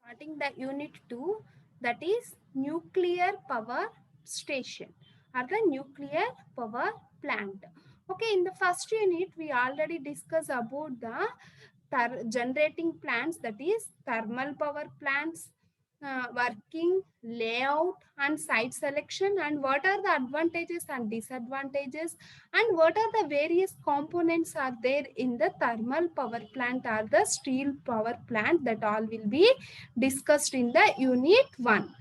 Starting the unit 2, that is nuclear power station or the nuclear power plant. Okay, in the first unit we already discussed about the generating plants, that is thermal power plants, working, layout and site selection, and what are the advantages and disadvantages, and what are the various components are there in the thermal power plant or the steel power plant, that all will be discussed in the unit 1.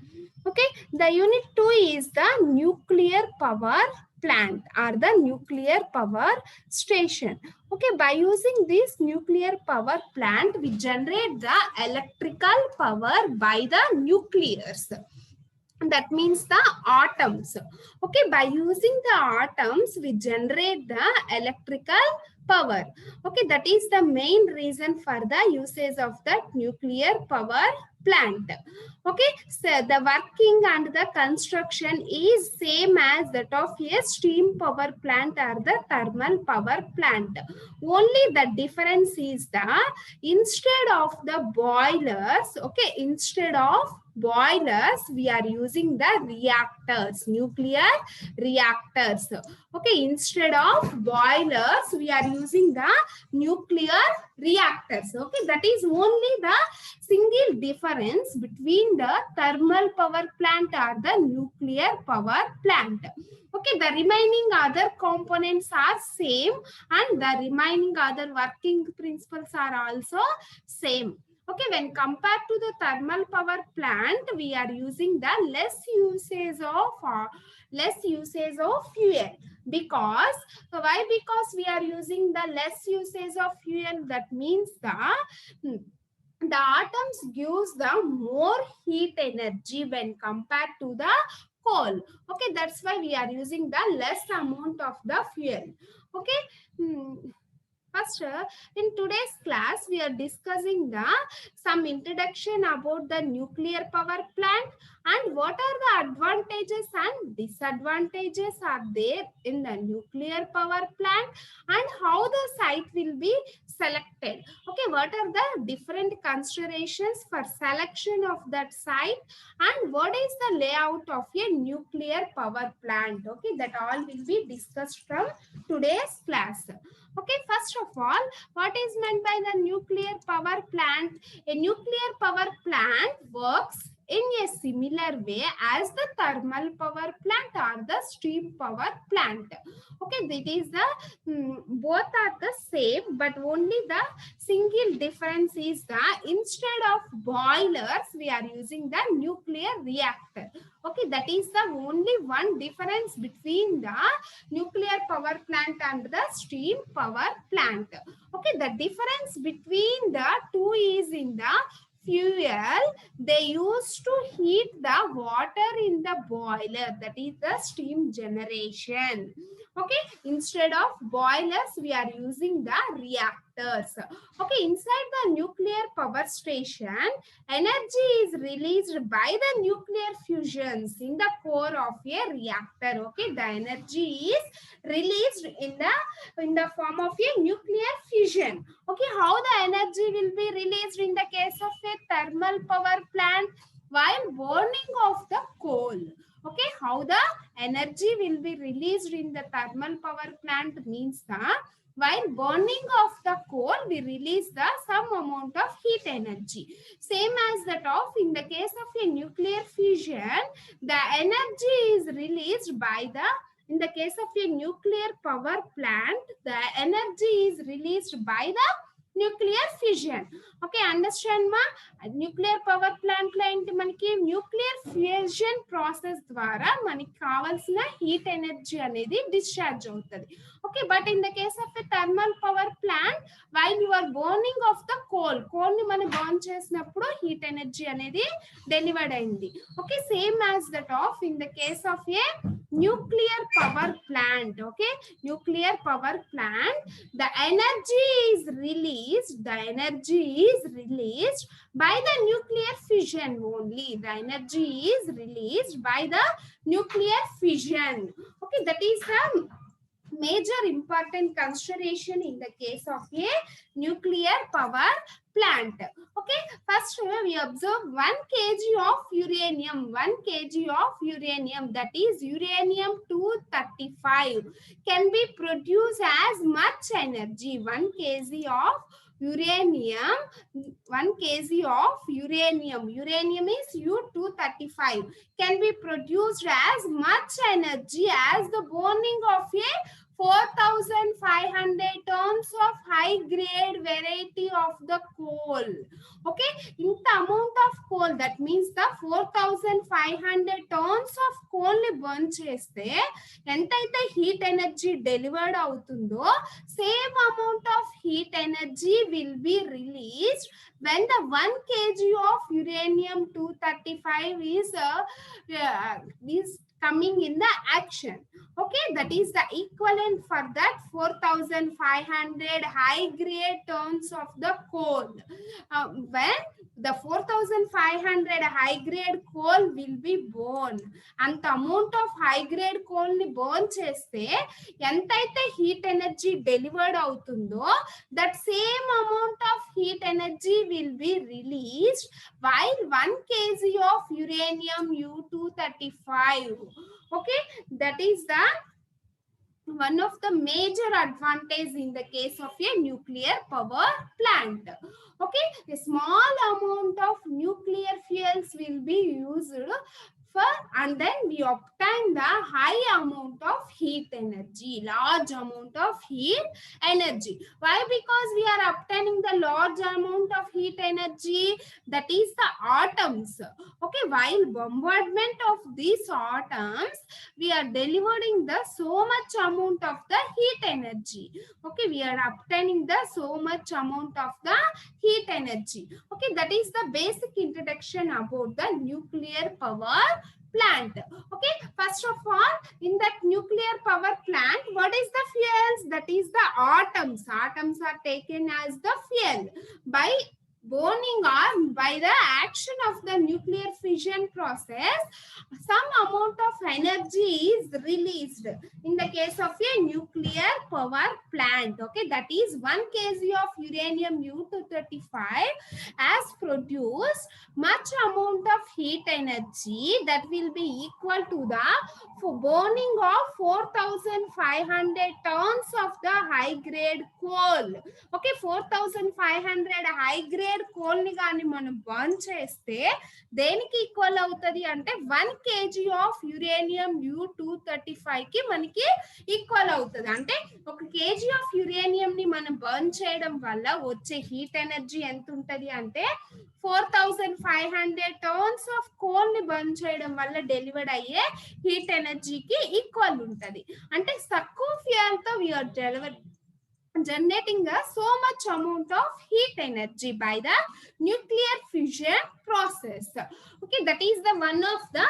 Okay, the unit 2 is the nuclear power plant or the nuclear power station. Okay, by using this nuclear power plant, we generate the electrical power by the nuclears, that means the atoms. Okay, by using the atoms we generate the electrical power. Okay, that is the main reason for the usage of that nuclear power plant. Okay, so the working and the construction is same as that of a steam power plant or the thermal power plant. Only the difference is the, instead of the boilers, okay, instead of boilers we are using the reactors, nuclear reactors. Okay, instead of boilers we are using the nuclear reactors. Okay, that is only the single difference between the thermal power plant or the nuclear power plant. Okay, the remaining other components are same and the remaining other working principles are also same. Okay, when compared to the thermal power plant, we are using the less usage of fuel. Because why? Because we are using the less usage of fuel. That means the atoms gives the more heat energy when compared to the coal. Okay, that's why we are using the less amount of the fuel. Okay. First, in today's class, we are discussing the some introduction about the nuclear power plant and what are the advantages and disadvantages are there in the nuclear power plant and how the site will be selected. Okay, what are the different considerations for selection of that site and what is the layout of a nuclear power plant. Okay, that all will be discussed from today's class. Okay, first of all, what is meant by the nuclear power plant? A nuclear power plant works in a similar way as the thermal power plant or the steam power plant. Okay, that is the both are the same, but only the single difference is that instead of boilers we are using the nuclear reactor. Okay, that is the only one difference between the nuclear power plant and the steam power plant. Okay, the difference between the two is in the fuel. They used to heat the water in the boiler, that is the steam generation. Okay, instead of boilers we are using the reactors. Okay, inside the nuclear power station, energy is released by the nuclear fusions in the core of a reactor. Okay, the energy is released in the form of a nuclear fusion. Okay, how the energy will be released in the case of a thermal power plant? While burning of the coal. Okay, how the energy will be released in the thermal power plant means that while burning of the coal we release the some amount of heat energy, same as that of in the case of a nuclear fusion, the energy is released by the, in the case of a nuclear power plant the energy is released by the nuclear fission. Okay, understand ma? Nuclear power plant లో ఏంటి, మనకి nuclear fusion process ద్వారా మనకి కావాల్సిన heat energy అనేది discharge అవుతుంది. Okay, but in the case of a thermal power plant while you are burning of the coal ని మనం బర్న్ చేసినప్పుడు హీట్ ఎనర్జీ అనేది డెలివర్డ్ అయింది. Okay, same as that of in the case of a nuclear power plant. Okay, nuclear power plant, the energy is released by the nuclear fission only. The energy is released by the nuclear fission. Okay, that is the major important consideration in the case of a nuclear power plant. Okay, first we observe 1 kg of uranium. 1 kg of uranium, that is uranium 235, can be produced as much energy. 1 kg of uranium, 1 kg of uranium, uranium is U235, can be produced as much energy as the burning of a 4,500 tons of high grade variety of the coal. Okay, in the amount of coal, that means the 4,500 tons of coal ni burn cheste entaithe heat energy delivered avutundo, same amount of heat energy will be released when the 1 kg of uranium 235 is coming in the action. Okay, that is the equivalent for that 4,500 high grade tons of the coal. When the 4,500 high grade coal will be burned, and the amount of high grade coal ni burn cheste entaithe heat energy delivered avutundo, that same amount of heat energy will be released while 1 kg of uranium U235. Okay, that is the one of the major advantage in the case of a nuclear power plant. Okay, a small amount of nuclear fuels will be used for, and then we obtain the high amount of heat energy, large amount of heat energy. Why? Because we are obtaining the large amount of heat energy, that is the atoms. Okay, while bombardment of these atoms, we are delivering the so much amount of the heat energy. Okay, we are obtaining the so much amount of the heat energy. Okay, that is the basic introduction about the nuclear power plant. Okay, first of all, in that nuclear power plant, what is the fuels? That is the atoms. Atoms are taken as the fuel by burning or by the action of the nuclear fission process. Some amount of energy is released in the case of a nuclear power plant. Okay, that is 1 kg of uranium U235 has produced much amount of heat energy that will be equal to the burning of 4,500 tons of the high grade coal. Okay, 4,500 high grade coal ni gaani manam burn cheste దేనికి equal అవుతుంది అంటే 1 kg of uranium U235 కి మనకి equal అవుతుంది. అంటే 1 kg of uranium ని మనం burn చేయడం వల్ల వచ్చే హీట్ ఎనర్జీ ఎంత ఉంటది అంటే 4,500 టన్స్ ఆఫ్ కోల్ ని బర్న్ చేయడం వల్ల డెలివర్డ్ అయ్యే హీట్ ఎనర్జీకి ఈక్వల్ ఉంటది. అంటే తక్కువ ఫ్యూయల్ తో we are generating so much amount of heat energy by the nuclear fusion process. Okay, that is the one of the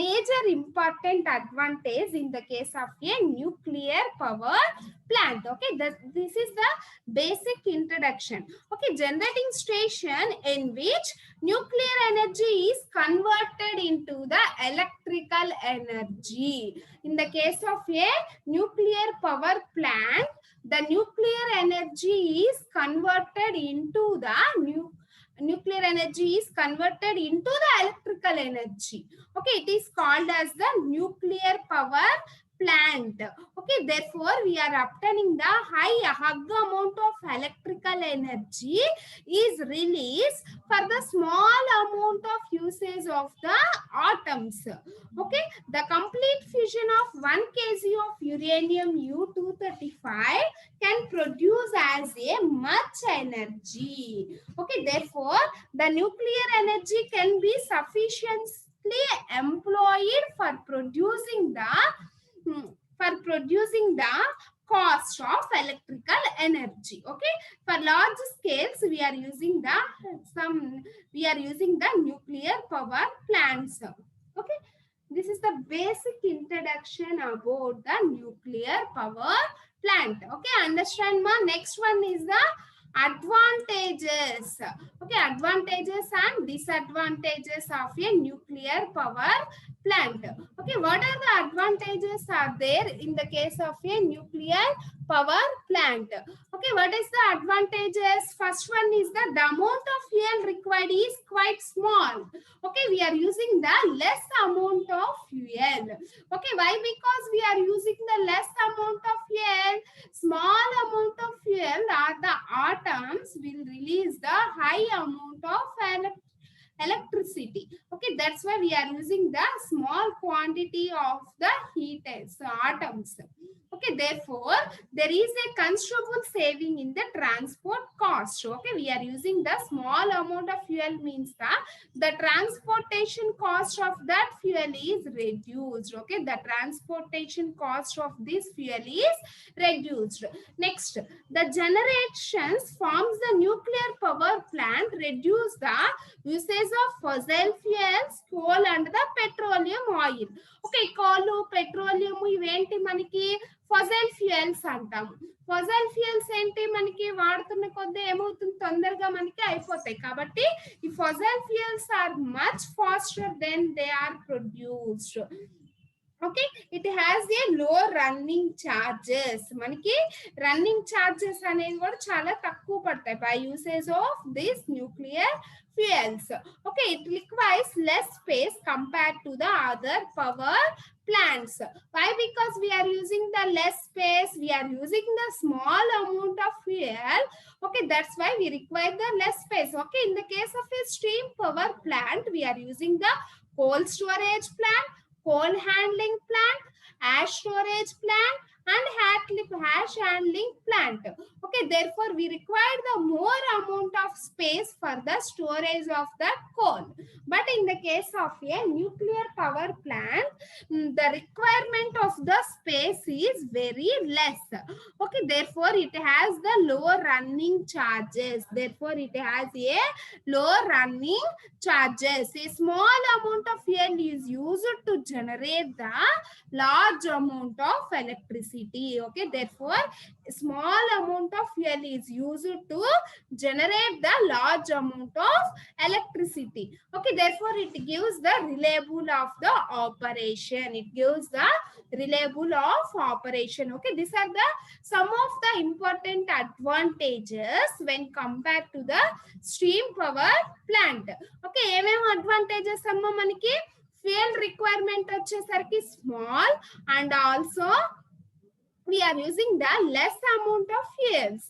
major important advantage in the case of a nuclear power plant. Okay, this is the basic introduction. Okay, generating station in which nuclear energy is converted into the electrical energy. In the case of a nuclear power plant, the nuclear energy is converted into the nuclear energy is converted into the electrical energy. Okay, it is called as the nuclear power plant. Okay, therefore we are obtaining the high amount of electrical energy is released for the small amount of usage of the atoms. Okay, the complete fusion of 1 kg of uranium U235 can produce as a much energy. Okay, therefore the nuclear energy can be sufficiently employed for producing the cost of electrical energy. Okay, for large scales we are using the nuclear power plants. Okay, this is the basic introduction about the nuclear power plant. Okay, understand ma? Next one is the advantages. Okay, advantages and disadvantages of a nuclear power plant. Okay, what are the advantages are there in the case of a nuclear power plant? Okay, what is the advantages? First one is that the amount of fuel required is quite small. Okay, we are using the less amount of fuel. Okay, why? Because we are using the less amount of fuel. Small amount of fuel or the atoms will release the high amount of electricity. Okay, that's why we are using the small quantity of the heat atoms. Okay, therefore there is a considerable saving in the transport cost. Okay, we are using the small amount of fuel means the transportation cost of that fuel is reduced. Okay, the transportation cost of this fuel is reduced. Next, the generations forms the nuclear power plant reduce the usage of fossil fuels, coal and the petroleum oil. Okay, coal, petroleum ఇవేంటి మనకి Fasal fuels అంటాము. Fasal fuels ఏంటి మనకి వాడుతున్న కొద్దీ ఏమవుతుంది తొందరగా మనకి అయిపోతాయి కాబట్టి ఈ fossil fuels are much faster than they are produced. Okay, it has a low running charges. మనకి రన్నింగ్ చార్జెస్ అనేవి కూడా చాలా తక్కువ పడతాయి by usage of this nuclear fuels. Okay, it requires less space compared to the other power plants. Why? Because we are using the less space, we are using the small amount of fuel. Okay, that's why we require the less space. Okay, in the case of a steam power plant, we are using the coal storage plant, coal handling plant, ash storage plant and hash handling plant. Okay, therefore we require the more amount of space for the storage of the coal. But in the case of a nuclear power plant, the requirement of the space is very less. Okay, therefore it has the low running charges. Therefore it has a low running charges. A small amount of fuel is used to generate the large amount of electricity. Okay, therefore small amount of fuel is used to generate the large amount of electricity. Okay, therefore it gives the reliable of the operation. It gives the reliable of operation. Okay, these are the some of the important advantages when compared to the steam power plant. Okay, ఏమేం advantages అమ్మ మనకి fuel requirement వచ్చేసరికి small and also we are using the less amount of fuels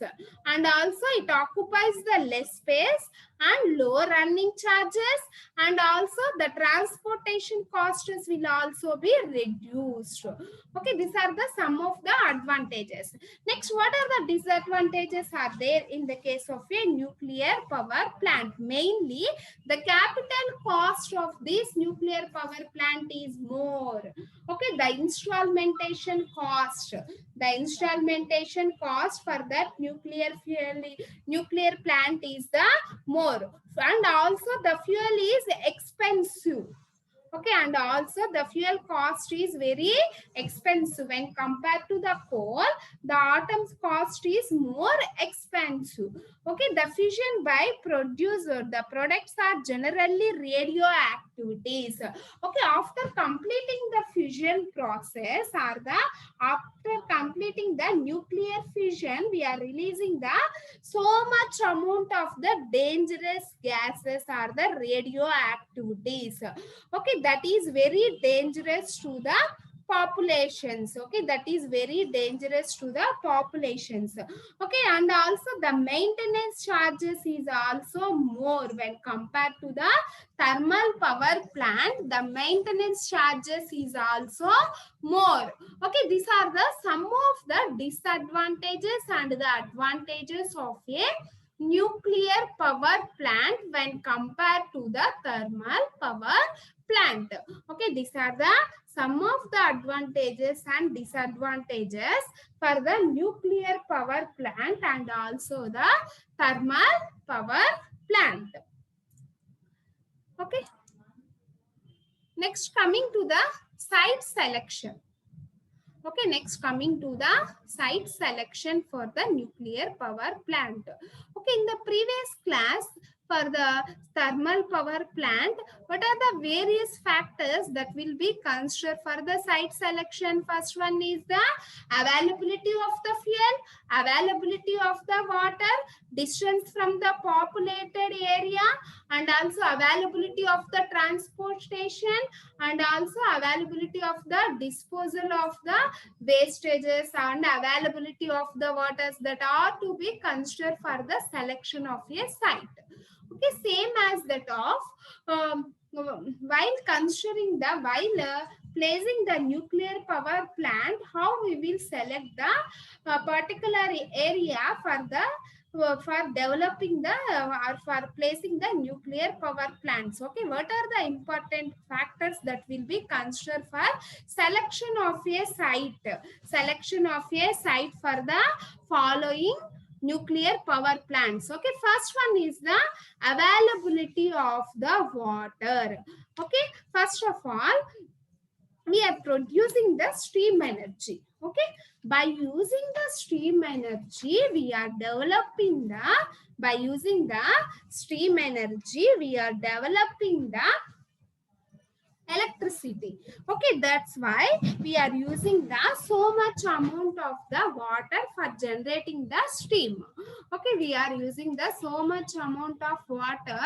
and also it occupies the less space and low running charges and also the transportation costs will also be reduced. Okay, these are the some of the advantages. Next, what are the disadvantages are there in the case of a nuclear power plant? Mainly the capital cost of this nuclear power plant is more. Okay, the installmentation cost for that nuclear plant is the more and also the fuel is expensive. Okay, and also the fuel cost is very expensive when compared to the coal. The atoms cost is more expensive. Okay, the fission by producer, the products are generally radioactivities. Okay, after completing the fission process or after completing the nuclear fission, we are releasing the so much amount of the dangerous gases or the radioactivities. Okay, that is very dangerous to the populations. Okay, that is very dangerous to the populations. Okay, and also the maintenance charges is also more when compared to the thermal power plant. The maintenance charges is also more. Okay, these are the some of the disadvantages and the advantages of a nuclear power plant when compared to the thermal power plant. Okay, these are the some of the advantages and disadvantages for the nuclear power plant and also the thermal power plant. Okay, next coming to the site selection. Okay, next coming to the site selection for the nuclear power plant. Okay, in the previous class for the thermal power plant, what are the various factors that will be considered for the site selection? First one is the availability of the fuel, availability of the water, distance from the populated area, and also availability of the transportation, and also availability of the disposal of the wastages, and availability of the waters that are to be considered for the selection of a site. Okay, same as that of while considering the placing the nuclear power plant, how we will select the particular area for the for developing the or for placing the nuclear power plants. Okay, what are the important factors that will be considered for selection of a site? Selection of a site for the following nuclear power plants. Okay, first one is the availability of the water. Okay, first of all, we are producing the steam energy. Okay, by using the steam energy, we are developing the steam energy, we are developing the electricity. Okay, that's why we are using the so much amount of the water for generating the steam. Okay, we are using the so much amount of water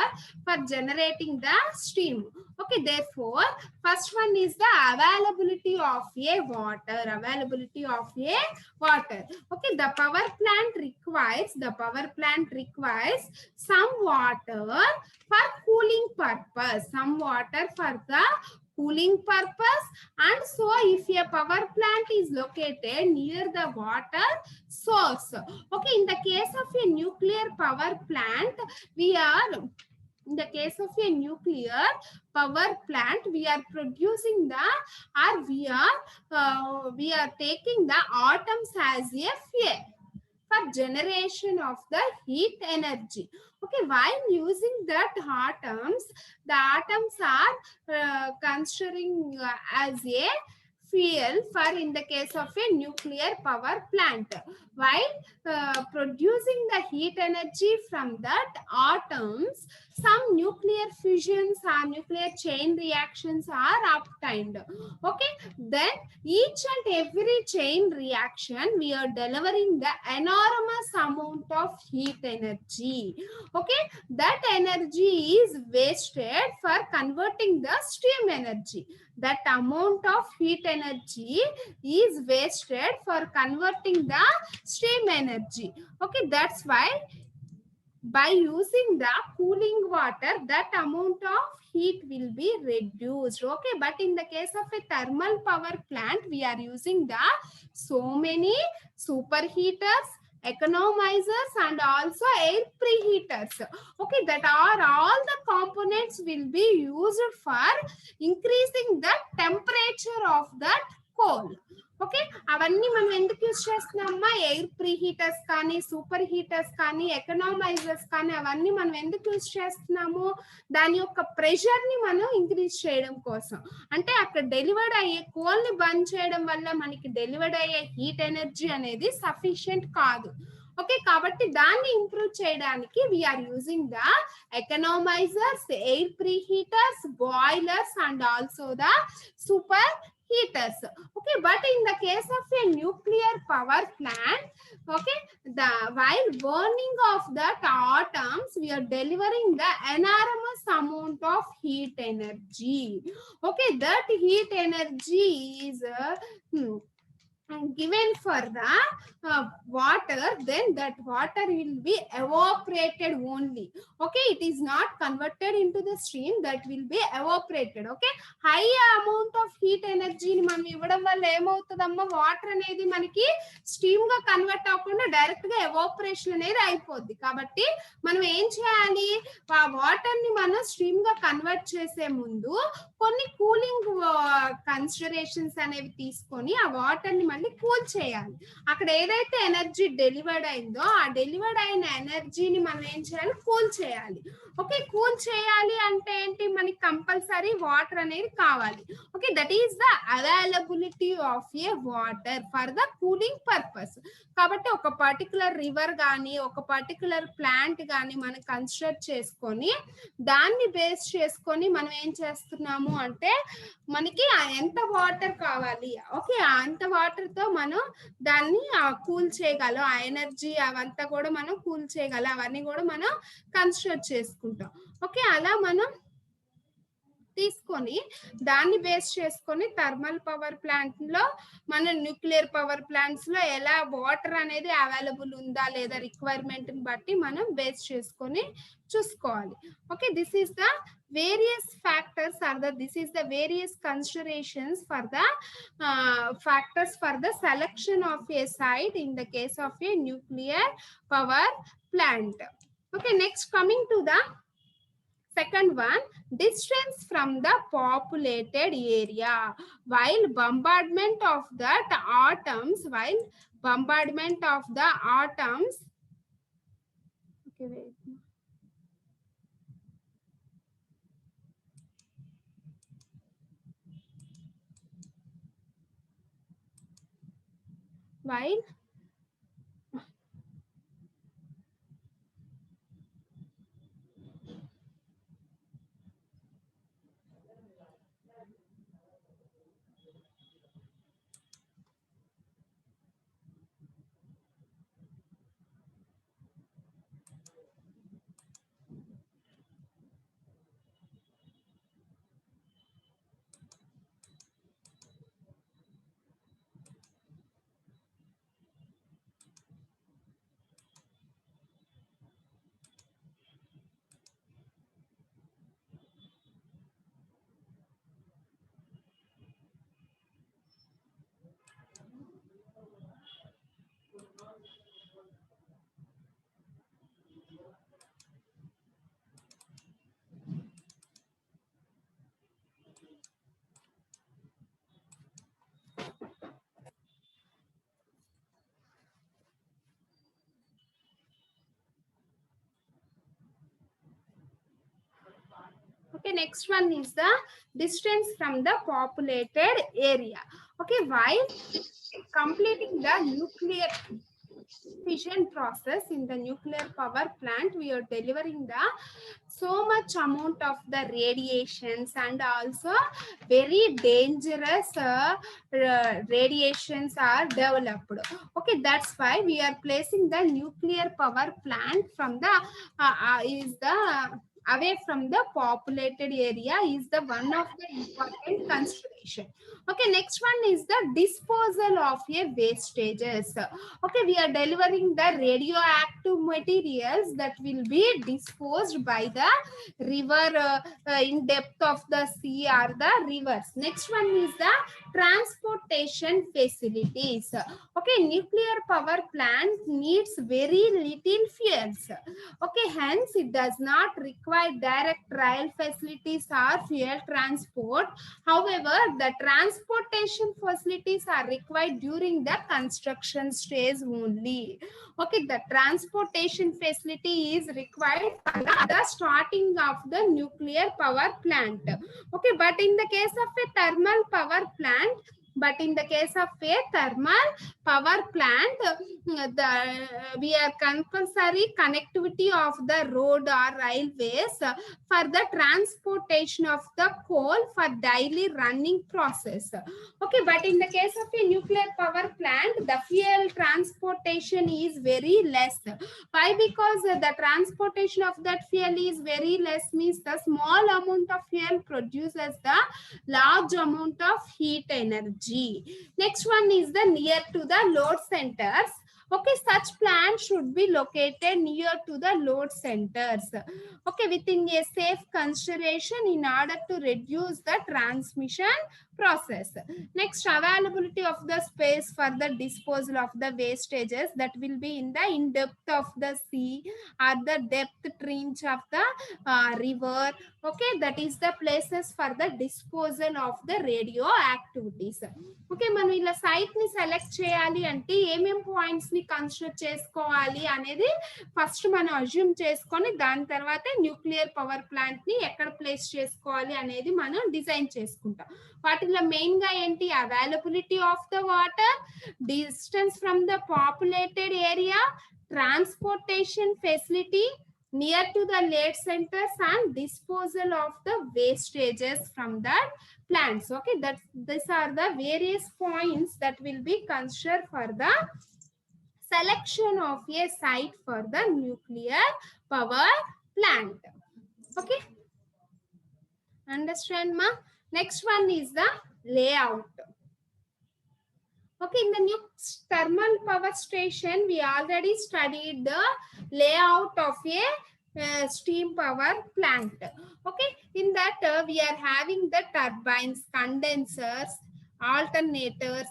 for generating the steam. Okay, therefore first one is the availability of a water. Availability of a water. Okay, the power plant requires some water for cooling purpose, some water for the cooling purpose. And so if a power plant is located near the water source, okay, in the case of a nuclear power plant, we are in the case of a nuclear power plant, we are producing the or we are taking the atoms as a fuel for generation of the heat energy. Okay, while using that atoms, the atoms are considering as a fuel for in the case of a nuclear power plant. While producing the heat energy from that atoms, some nuclear fusions or nuclear chain reactions are obtained. Okay, then each and every chain reaction, we are delivering the enormous amount of heat energy. Okay, that energy is wasted for converting the steam energy. That amount of heat energy is wasted for converting the steam energy. Okay, that's why by using the cooling water, that amount of heat will be reduced. Okay, but in the case of a thermal power plant, we are using the so many superheaters, economizers, and also air preheaters. Okay, that are all the components will be used for increasing the temperature of that coal. Okay, అవన్నీ మనం ఎందుకు use చేస్తున్నామా? Air pre heaters కానీ, super heaters కానీ, ఎకనామైజర్స్ కానీ, అవన్నీ మనం ఎందుకు యూజ్ చేస్తున్నాము? దాని యొక్క ప్రెషర్ ని మనం ఇంక్రీజ్ చేయడం కోసం. అంటే అక్కడ డెలివర్డ్ అయ్యే కోల్ ని బంద్ చేయడం వల్ల మనకి డెలివర్డ్ అయ్యే హీట్ ఎనర్జీ అనేది సఫిషియంట్ కాదు. ఓకే, కాబట్టి దాన్ని ఇంప్రూవ్ చేయడానికి we are using the economisers, air preheaters, boilers, and also the super heaters. Okay, but in the case of a nuclear power plant, okay, while burning of that atoms, we are delivering the enormous amount of heat energy. Okay, that heat energy is given for the water, then that water will be evaporated only. Okay, it is not converted into the steam, that will be evaporated. Okay, high amount of heat energy ni మనం ఇవ్వడం వల్ల ఏమవుతుందమ్మా, water అనేది మనకి steam గా convert అవ్వకుండా direct గా evaporation అనేది అయిపోద్ది. కాబట్టి మనం ఏం చేయాలి, ఆ వాటర్ ని మనం స్టీమ్ గా కన్వర్ట్ చేసే ముందు కొన్ని కూలింగ్ కన్సిడరేషన్స్ అనేవి తీసుకొని ఆ వాటర్ ని మళ్ళీ కూల్ చేయాలి. అక్కడ ఏదైతే ఎనర్జీ డెలివర్డ్ అయిందో ఆ డెలివర్డ్ అయిన ఎనర్జీని మనం ఏం చేయాలి, కూల్ చేయాలి. ఓకే, కూల్ చేయాలి అంటే ఏంటి, మనకి కంపల్సరీ వాటర్ అనేది కావాలి. Okay, that is the availability of A water for the cooling purpose. కాబట్టి ఒక పర్టికులర్ రివర్ కానీ ఒక పర్టికులర్ ప్లాంట్ కానీ మనం కన్స్ట్రక్ట్ చేసుకొని దాన్ని బేస్ చేసుకొని మనం ఏం చేస్తున్నాము అంటే మనకి ఎంత వాటర్ కావాలి, ఓకే అంత వాటర్ తో మనం దాన్ని కూల్ చేయగలం, ఆ ఎనర్జీ అవంతా కూడా మనం కూల్ చేయగలం, అవన్నీ కూడా మనం కన్స్ట్రక్ట్ చేసుకుంటాం. ఓకే, అలా మనం తీసుకొని దాన్ని బేస్ చేసుకొని థర్మల్ పవర్ ప్లాంట్ లో మన న్యూక్లియర్ పవర్ ప్లాంట్స్ లో ఎలా వాటర్ అనేది అవైలబుల్ ఉందా లేదా రిక్వైర్మెంట్ ని బట్టి మనం బేస్ చేసుకొని చూసుకోవాలి. Okay, this is the various factors are the this is the various considerations for the factors for the selection of a site in the case of a nuclear power plant. Okay, next coming to the second one, distance from the populated area. While bombardment of the atoms, okay, wait. While okay, next one is the distance from the populated area. Okay, while completing the nuclear fission process in the nuclear power plant, we are delivering the so much amount of the radiations and also very dangerous radiations are developed. Okay, that's why we are placing the nuclear power plant from the away from the populated area is the one of the important consideration. Okay, next one is the disposal of a wastages. Okay, we are delivering the radioactive materials that will be disposed by the river in depth of the sea or the rivers. Next one is the transportation facilities. Okay, nuclear power plant needs very little fuels. Okay, hence it does not require direct rail facilities or fuel transport. However, the transportation facilities are required during the construction stage only. Okay, the transportation facility is required for the starting of the nuclear power plant. Okay, but in the case of a thermal power plant, we are compulsory connectivity of the road or railways for the transportation of the coal for daily running process. Okay, but in the case of a nuclear power plant, the fuel transportation is very less. Why? Because the transportation of that fuel is very less, means the small amount of fuel produces the large amount of heat energy. Next one is the near to the load centers. Okay, such plants should be located near to the load centers. Okay, within a safe consideration in order to reduce the transmission process. Next, availability of the space for the disposal of the wastages that will be in depth of the sea or the depth trench of the river. Okay, that is the places for the disposal of the radioactivities. Okay మనం ఇలా site ని select చేయాలి అంటే ఏమేం points ని consider చేసుకోవాలి అనేది first మనం అజ్యూమ్ చేసుకొని దాని తర్వాత న్యూక్లియర్ పవర్ ప్లాంట్ ని ఎక్కడ ప్లేస్ చేసుకోవాలి అనేది మనం డిజైన్ చేసుకుంటాం. వాటిలో మెయిన్ గా ఏంటి, availability of the water, distance from the populated area, transportation facility near to the lead centers, and disposal of the wastages from that plants. Okay, that these are the various points that will be considered for the selection of a site for the nuclear power plant. Okay, understand ma? Next one is the layout. Okay, in the new thermal power station, we already studied the layout of a steam power plant. Okay, in that we are having the turbines, condensers, alternators.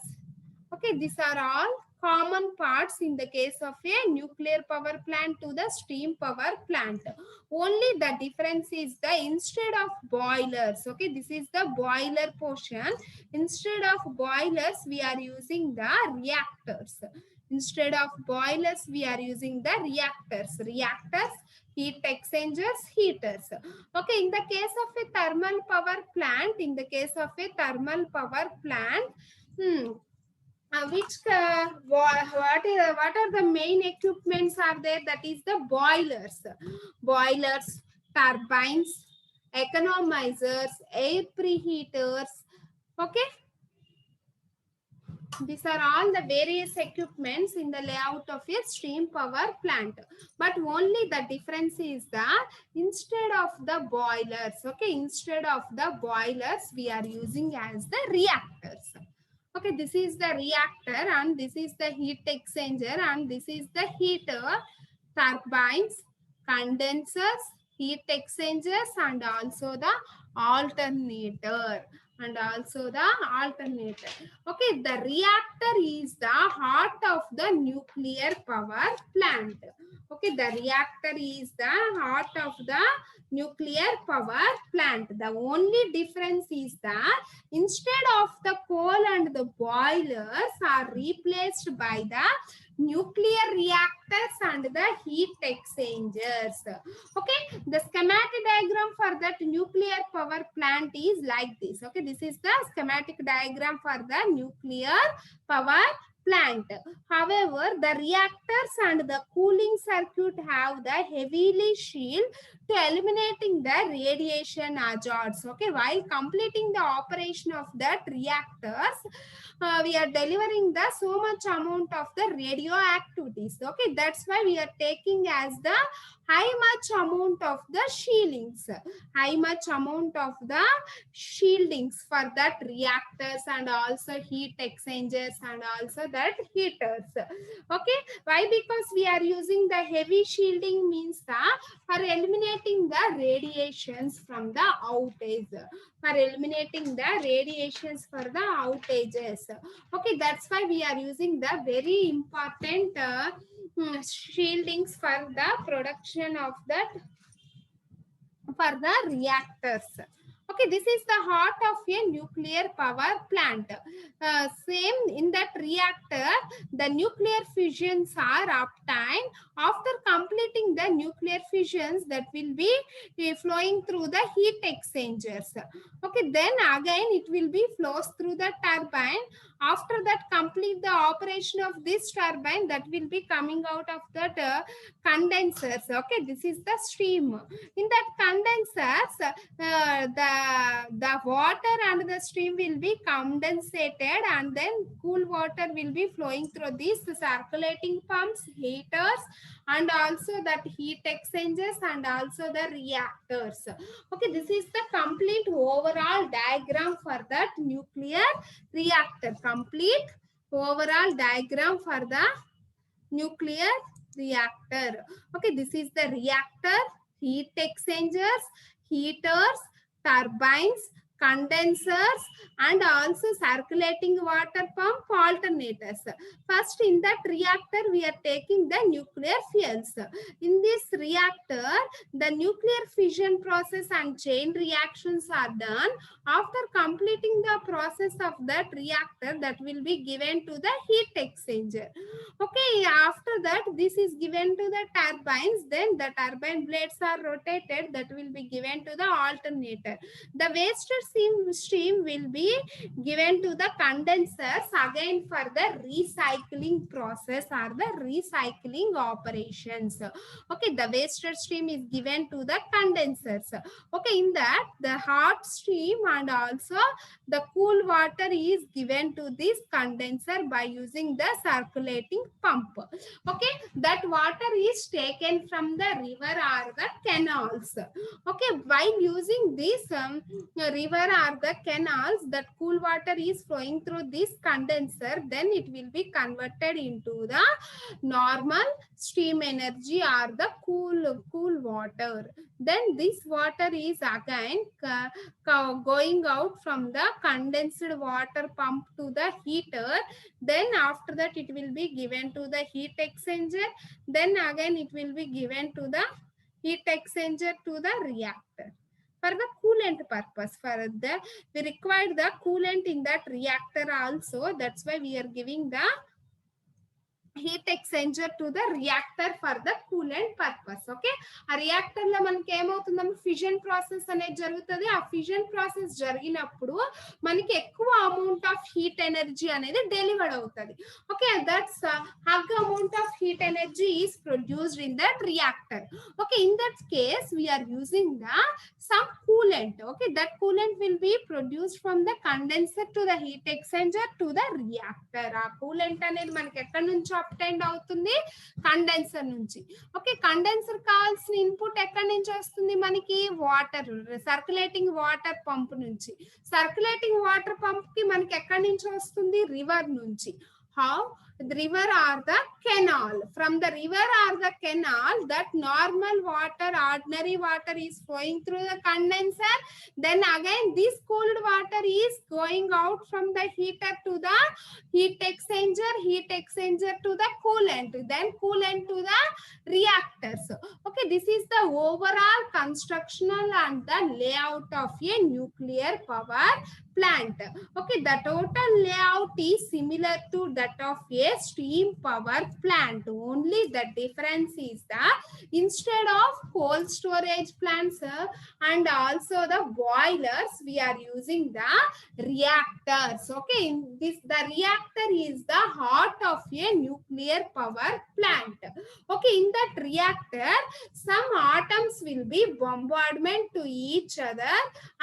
Okay, these are all common parts in the case of a nuclear power plant to the steam power plant. Only the difference is the instead of boilers, okay, this is the boiler portion. Instead of boilers, we are using the reactors. Instead of boilers, we are using the reactors. Reactors, heat exchangers, heaters. Okay, in the case of a thermal power plant, what are the main equipments are there? That is the boilers, turbines, economizers, air preheaters. Okay, these are all the various equipments in the layout of a steam power plant. But only the difference is that instead of the boilers, okay, instead of the boilers, we are using as the reactors. Okay, this is the reactor and this is the heat exchanger and this is the heater, turbines, condensers, heat exchangers, and also the alternator. Okay, the reactor is the heart of the nuclear power plant. Okay, the reactor is the heart of the nuclear power plant. The only difference is that instead of the coal and the boilers are replaced by the nuclear reactors and the heat exchangers. Okay, the schematic diagram for that nuclear power plant is like this. Okay, this is the schematic diagram for the nuclear power plant. However, the reactors and the cooling circuit have the heavily shield to eliminating the radiation hazards. Okay, while completing the operation of that reactors, we are delivering the so much amount of the radioactivities. Okay, that's why we are taking as the high much amount of the shieldings, for that reactors and also heat exchangers and also that heaters. Okay, why? Because we are using the heavy shielding means for eliminating the radiations from the outages. Okay, that's why we are using the very important shieldings for the production of that, for the reactors. Okay, this is the heart of a nuclear power plant. Same in that reactor, the nuclear fusions are obtained. After completing the nuclear fusions, that will be flowing through the heat exchangers. Okay, then again it will be flows through the turbine. After that, complete the operation of this turbine, that will be coming out of that condensers. Okay, this is the stream. In that condensers, the water and the steam will be condensated and then cool water will be flowing through these circulating pumps, heaters, and also that heat exchangers and also the reactors. Okay, this is the complete overall diagram for that nuclear reactor. Complete overall diagram for the nuclear reactor. Okay, this is the reactor, heat exchangers, heaters, turbines, condensers, and also circulating water pump alternators. First, in that reactor, we are taking the nuclear fuels. In this reactor, the nuclear fission process and chain reactions are done. After completing the process of that reactor, that will be given to the heat exchanger. Okay, after that, this is given to the turbines. Then the turbine blades are rotated. That will be given to the alternator. The waste stream will be given to the condensers again for the recycling process or the recycling operations. Okay, the waste stream is given to the condensers. Okay, in that the hot stream and also the cool water is given to this condenser by using the circulating pump. Okay, that water is taken from the river or the canals. Okay, while using this river or the canals, that cool water is flowing through this condenser, then it will be converted into the normal steam energy or the cool water. Then this water is again going out from the condensed water pump to the heater. Then after that it will be given to the heat exchanger. Then again it will be given to the heat exchanger to the reactor for the coolant purpose. For the we require the coolant in that reactor also. That's why we are giving the heat exchanger to the reactor for the coolant purpose. Okay, ఆ reactor లో మనకి ఏమవుతుందమ్మా fission process అనేది జరుగుతుంది. ఆ fission process జరిగినప్పుడు మనకి ఎక్కువ amount of heat energy అనేది డెలివర్డ్ అవుతుంది. Okay, that's hug amount of heat energy is produced in that reactor. Okay, in that case we are using the some coolant. Okay, that coolant will be produced from the condenser to the heat exchanger to the reactor. ఆ coolant అనేది మనకి ఎక్కడి నుంచి obtain అవుతుంది? Condenser నుంచి. Okay, condenser కావాల్సిన input ఎక్కడి నుంచి వస్తుంది? మనకి వాటర్, సర్క్యులేటింగ్ వాటర్ పంప్ నుంచి. సర్క్యులేటింగ్ వాటర్ పంప్ కి మనకి ఎక్కడి నుంచి వస్తుంది? రివర్ నుంచి. How? The river or the canal. From the river or the canal, that normal water, ordinary water is flowing through the condenser. Then again this cooled water is going out from the heater to the heat exchanger to the coolant, then coolant to the reactors. Okay, this is the overall constructional and the layout of a nuclear power plant. Okay, the total layout is similar to that of a steam power plant. Only the difference is that instead of cold storage plants and also the boilers, we are using the reactors. Okay, in this the reactor is the heart of a nuclear power plant. Okay, in that reactor some atoms will be bombardment to each other,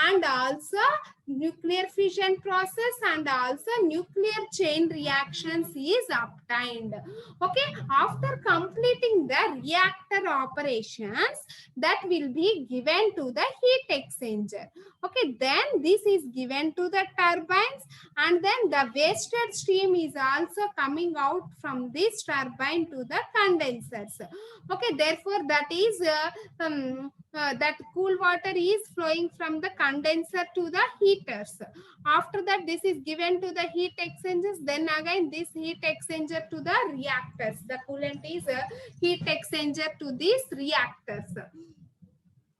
and also nuclear fission process and also nuclear chain reactions is obtained. Okay, after completing the reactor operations, that will be given to the heat exchanger. Okay, then this is given to the turbines, and then the wasted steam is also coming out from this turbine to the condensers. Okay, therefore that is that cool water is flowing from the condenser to the heaters. After that this is given to the heat exchangers, then again this heat exchanger to the reactors. The coolant is a heat exchanger to these reactors.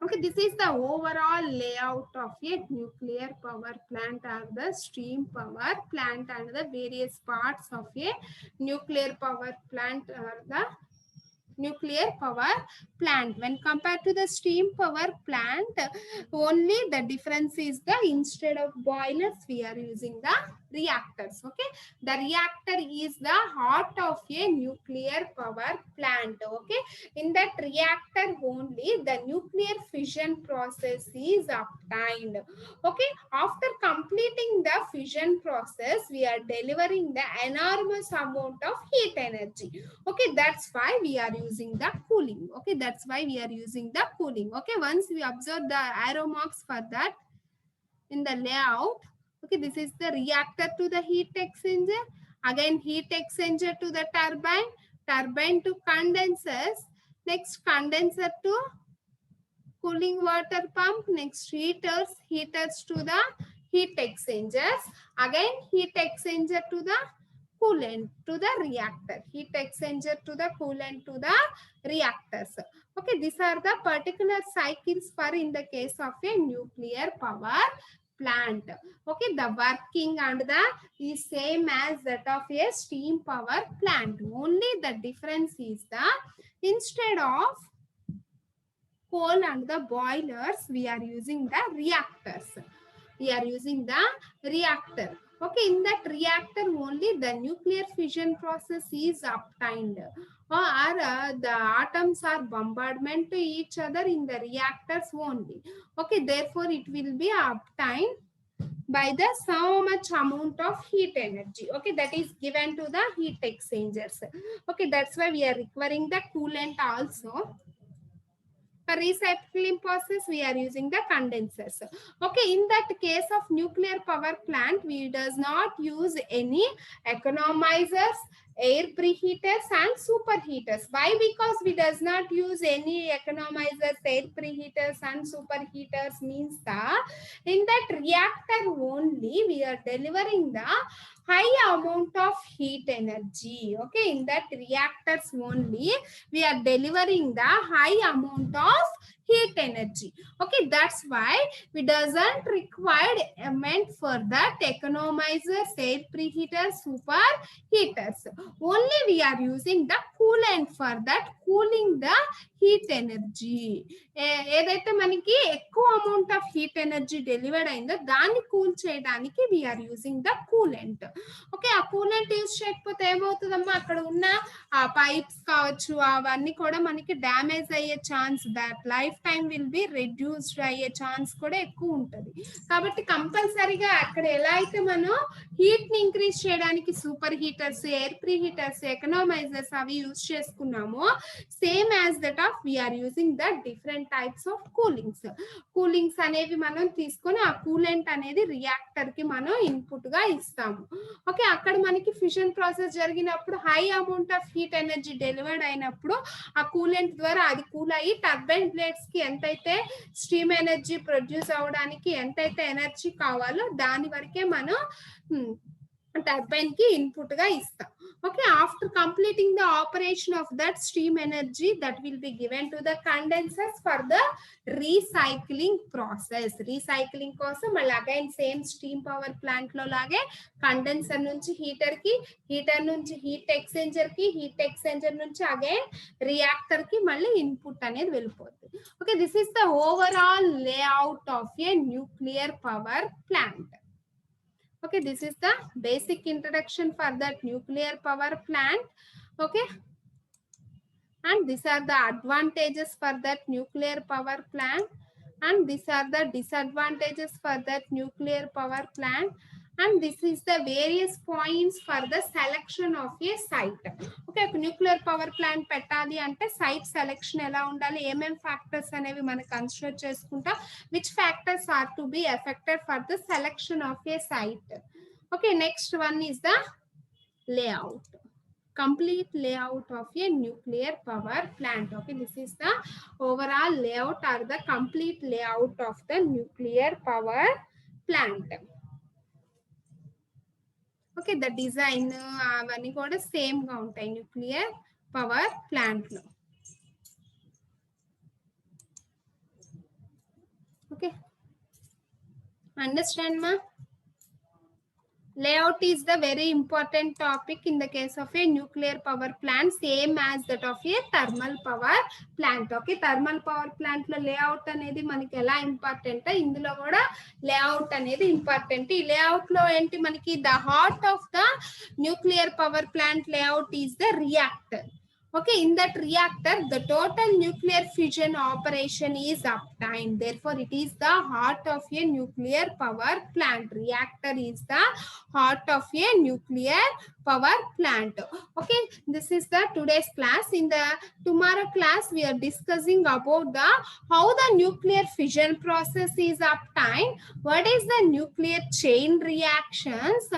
Okay, this is the overall layout of a nuclear power plant or the steam power plant, and the various parts of a nuclear power plant or the nuclear power plant. When compared to the steam power plant, only the difference is the instead of boilers we are using the reactors. Okay, the reactor is the heart of a nuclear power plant. Okay, in that reactor only the nuclear fission process is obtained. Okay, after completing the fission process, we are delivering the enormous amount of heat energy. Okay, that's why we are using the cooling. Okay, that's why we are using the cooling. Okay, once we observe the arrow marks for that in the layout. Okay, this is the reactor to the heat exchanger, again heat exchanger to the turbine, turbine to condensers, next condenser to cooling water pump, next heaters to the heat exchangers, again heat exchanger to the coolant to the reactor, heat exchanger to the coolant to the reactors. Okay, these are the particular cycles for in the case of a nuclear power plant. Okay, the working and the is same as that of a steam power plant. Only the difference is the instead of coal and the boilers, we are using the reactors. We are using the reactor. Okay, in that reactor only the nuclear fission process is obtained, or the atoms are bombardment to each other in the reactors only. Okay, therefore it will be obtained by the so much amount of heat energy. Okay, that is given to the heat exchangers. Okay, that's why we are requiring the coolant also. For recycling process, we are using the condensers. Okay, in that case of nuclear power plant, we does not use any economizers, air preheaters and superheaters. Why? Because we does not use any economizers, air preheaters and superheaters means that in that reactor only we are delivering the high amount of heat energy. Okay, in that reactors only we are delivering the high amount of heat energy. Okay, that's why we doesn't require meant for that economizers, air preheaters, superheaters. Only we are using the coolant for that cooling the heat energy. ఏదైతే మనకి ఎక్కువ amount of heat energy delivered అయిందో దాన్ని cool చేయడానికి we are using the coolant. Okay, ఆ coolant use చేయకపోతే ఏమవుతుందమ్మా, అక్కడ ఉన్న ఆ పైప్స్ కావచ్చు అవన్నీ కూడా మనకి డ్యామేజ్ అయ్యే chance, that life time will be reduced అయ్యే ఛాన్స్ కూడా ఎక్కువ ఉంటుంది. కాబట్టి కంపల్సరీగా అక్కడ ఎలా అయితే మనం హీట్ ని ఇంక్రీజ్ చేయడానికి superheaters, air preheaters, economisers అవి యూజ్ చేసుకున్నామో same as that of we're using the different types of coolings అనేవి మనం తీసుకొని ఆ కూలెంట్ అనేది రియాక్టర్ కి మనం ఇన్పుట్ గా ఇస్తాము. ఓకే, అక్కడ మనకి ఫిషన్ ప్రాసెస్ జరిగినప్పుడు high amount of heat energy delivered అయినప్పుడు ఆ కూలెంట్ ద్వారా అది కూల్ అయ్యి టర్బైన్ బ్లేడ్స్ కి ఎంతైతే స్టీమ్ ఎనర్జీ ప్రొడ్యూస్ అవడానికి ఎంతైతే ఎనర్జీ కావాలో దాని వరకే మనం టర్బైన్ కి ఇన్పుట్ గా ఇస్తాం. Okay, after completing the operation of that steam energy that will be given to the condensers for the recycling process. Recycling కోసం మళ్ళీ again same steam power plant లో లాగే కండెన్సర్ నుంచి హీటర్ కి, హీటర్ నుంచి హీట్ ఎక్స్చేంజర్ కి, heat exchanger నుంచి again reactor కి మళ్ళీ ఇన్పుట్ అనేది వెళ్ళిపోతుంది. Okay, this is the overall layout of A nuclear power plant. Okay, this is the basic introduction for that nuclear power plant. Okay, and these are the advantages for that nuclear power plant, and these are the disadvantages for that nuclear power plant, and this is the various points for the selection of a site. Okay, nuclear power plant పెట్టాలి అంటే site selection ఎలా ఉండాలి, ఏమేం factors అనేవి మనం consider చేసుకుంటా, which factors are to be affected for the selection of a site. Okay, next one is the layout, complete layout of a nuclear power plant. Okay, this is the overall layout or the complete layout of the nuclear power plant. Okay, the design అవన్నీ కూడా same గా ఉంటాయి nuclear power plant లో. Okay, understand మా? Layout is the very important topic in the case of a nuclear power plant, same as that of a thermal power plant. Okay, thermal power plant lo layout anedi maniki ela important, indulo kuda layout anedi important. Ee layout lo enti maniki the heart of the nuclear power plant layout is the reactor. Okay, in that reactor the total nuclear fission operation is obtained, therefore it is the heart of a nuclear power plant. Reactor is the heart of a nuclear power plant. Okay, this is the today's class. In the tomorrow class we are discussing about the how the nuclear fission process is obtained, what is the nuclear chain reactions,